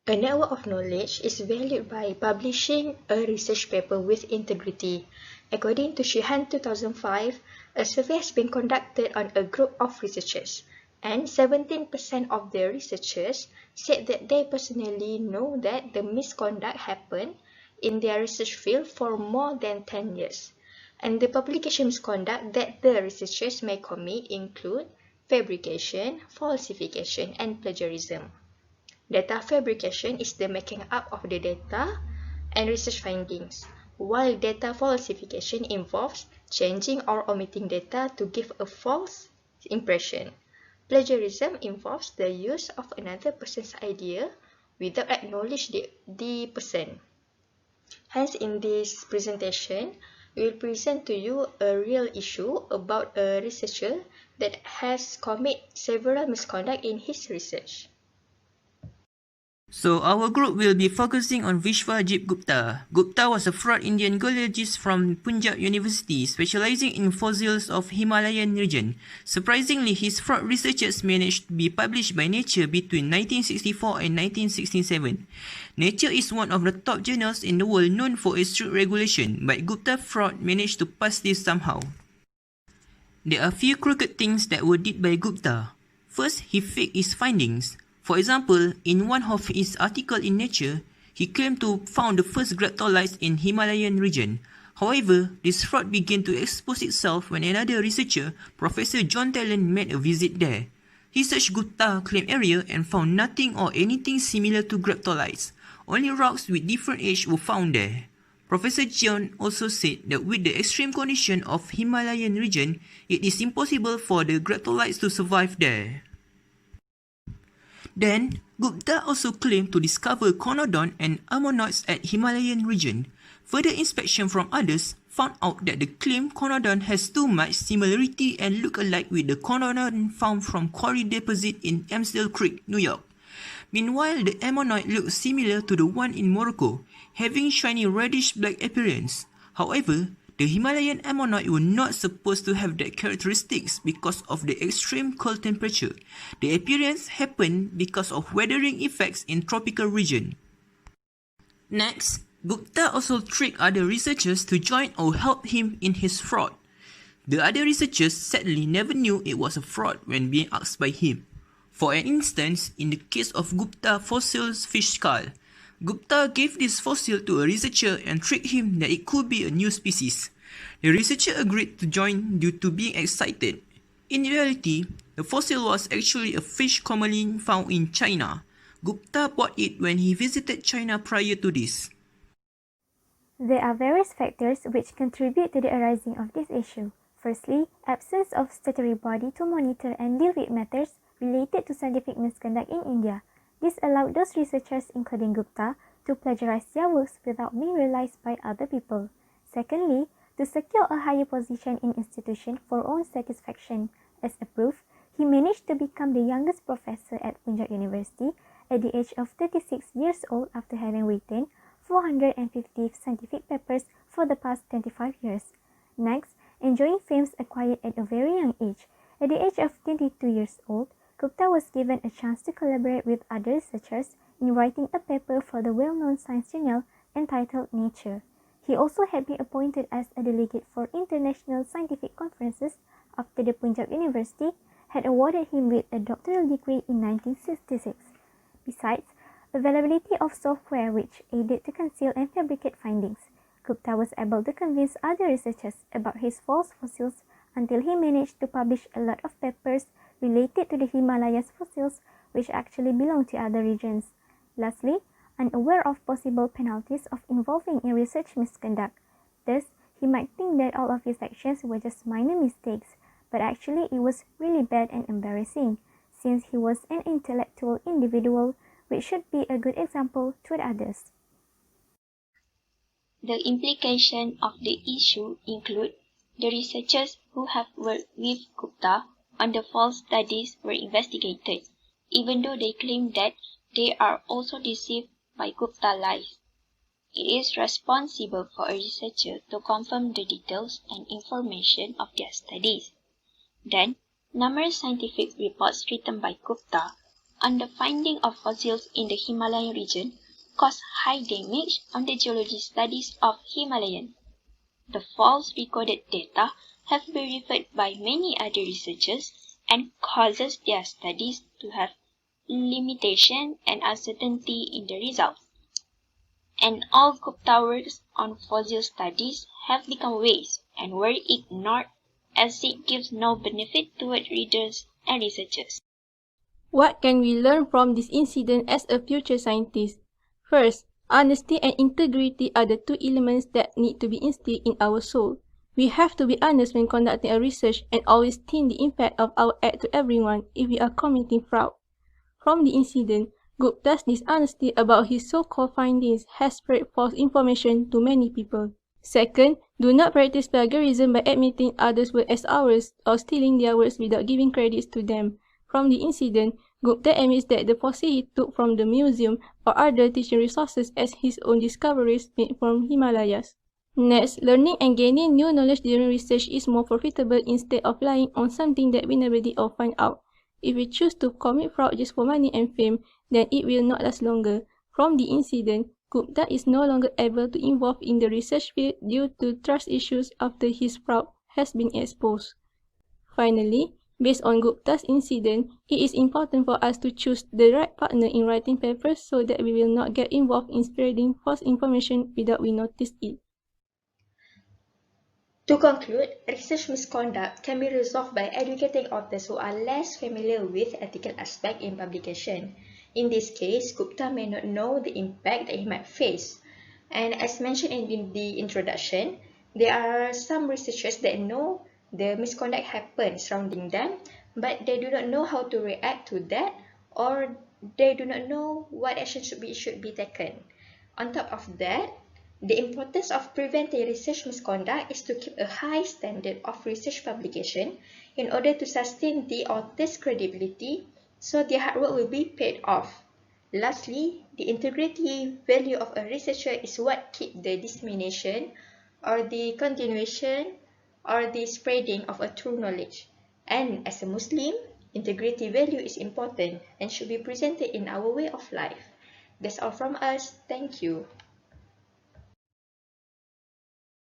A network of knowledge is valued by publishing a research paper with integrity. According to Sheehan 2005, a survey has been conducted on a group of researchers, and 17% of the researchers said that they personally know that the misconduct happened in their research field for more than 10 years. And the publication misconduct that the researchers may commit include fabrication, falsification, and plagiarism. Data fabrication is the making up of the data and research findings, while data falsification involves changing or omitting data to give a false impression. Plagiarism involves the use of another person's idea without acknowledging the person. Hence, in this presentation, we will present to you a real issue about a researcher that has committed several misconduct in his research. So our group will be focusing on Vishwajit Gupta. Gupta was a fraud Indian geologist from Punjab University specializing in fossils of Himalayan region. Surprisingly, his fraud researches managed to be published by Nature between 1964 and 1967. Nature is one of the top journals in the world known for its strict regulation, but Gupta fraud managed to pass this somehow. There are few crooked things that were did by Gupta. First, he faked his findings. For example, in one of his articles in Nature, he claimed to found the first graptolites in Himalayan region. However, this fraud began to expose itself when another researcher, Professor John Talon, made a visit there. He searched Gupta's claimed area and found nothing or anything similar to graptolites. Only rocks with different age were found there. Professor John also said that with the extreme condition of Himalayan region, it is impossible for the graptolites to survive there. Then, Gupta also claimed to discover conodon and ammonite at Himalayan region. Further inspection from others found out that the claimed conodon has too much similarity and look alike with the conodon found from quarry deposit in Amsdale Creek, New York. Meanwhile, the ammonite looks similar to the one in Morocco, having shiny reddish-black appearance. However, the Himalayan ammonite were not supposed to have that characteristics because of the extreme cold temperature. The appearance happened because of weathering effects in tropical region. Next, Gupta also tricked other researchers to join or help him in his fraud. The other researchers sadly never knew it was a fraud when being asked by him. For an instance, in the case of Gupta fossil's fish skull, Gupta gave this fossil to a researcher and tricked him that it could be a new species. The researcher agreed to join due to being excited. In reality, the fossil was actually a fish commonly found in China. Gupta bought it when he visited China prior to this. There are various factors which contribute to the arising of this issue. Firstly, absence of statutory body to monitor and deal with matters related to scientific misconduct in India. This allowed those researchers, including Gupta, to plagiarize their works without being realized by other people. Secondly, to secure a higher position in institution for own satisfaction. As a proof, he managed to become the youngest professor at Punjab University at the age of 36 years old after having written 450 scientific papers for the past 25 years. Next, enjoying fame acquired at a very young age. At the age of 22 years old, Gupta was given a chance to collaborate with other researchers in writing a paper for the well-known science journal entitled Nature. He also had been appointed as a delegate for international scientific conferences after the Punjab University had awarded him with a doctoral degree in 1966. Besides, availability of software which aided to conceal and fabricate findings, Gupta was able to convince other researchers about his false fossils until he managed to publish a lot of papers related to the Himalayas fossils which actually belong to other regions. Lastly, unaware of possible penalties of involving in research misconduct. Thus, he might think that all of his actions were just minor mistakes, but actually it was really bad and embarrassing, since he was an intellectual individual which should be a good example to the others. The implications of the issue include the researchers who have worked with Gupta on the false studies were investigated, even though they claim that they are also deceived by Gupta lies. It is responsible for a researcher to confirm the details and information of their studies. Then, numerous scientific reports written by Gupta on the finding of fossils in the Himalayan region caused high damage on the geology studies of Himalayan. The false recorded data have been referred by many other researchers and causes their studies to have limitation and uncertainty in the results. And all Gupta works on fossil studies have become waste and were ignored as it gives no benefit toward readers and researchers. What can we learn from this incident as a future scientist? First, honesty and integrity are the two elements that need to be instilled in our soul. We have to be honest when conducting a research and always think the impact of our act to everyone if we are committing fraud. From the incident, Gupta's dishonesty about his so-called findings has spread false information to many people. Second, do not practice plagiarism by admitting others' work as ours or stealing their works without giving credits to them. From the incident, Gupta admits that the fossil he took from the museum or other teaching resources as his own discoveries made from Himalayas. Next, learning and gaining new knowledge during research is more profitable instead of relying on something that we never did or find out. If we choose to commit fraud just for money and fame, then it will not last longer. From the incident, Gupta is no longer able to involve in the research field due to trust issues after his fraud has been exposed. Finally, based on Gupta's incident, it is important for us to choose the right partner in writing papers so that we will not get involved in spreading false information without we notice it. To conclude, research misconduct can be resolved by educating authors who are less familiar with ethical aspects in publication. In this case, Gupta may not know the impact that he might face. And as mentioned in the introduction, there are some researchers that know the misconduct happens surrounding them, but they do not know how to react to that, or they do not know what action should be taken. On top of that, the importance of preventing research misconduct is to keep a high standard of research publication in order to sustain the author's credibility so their hard work will be paid off. Lastly, the integrity value of a researcher is what keeps the dissemination or the continuation or the spreading of a true knowledge. And as a Muslim, integrity value is important and should be presented in our way of life. That's all from us. Thank you.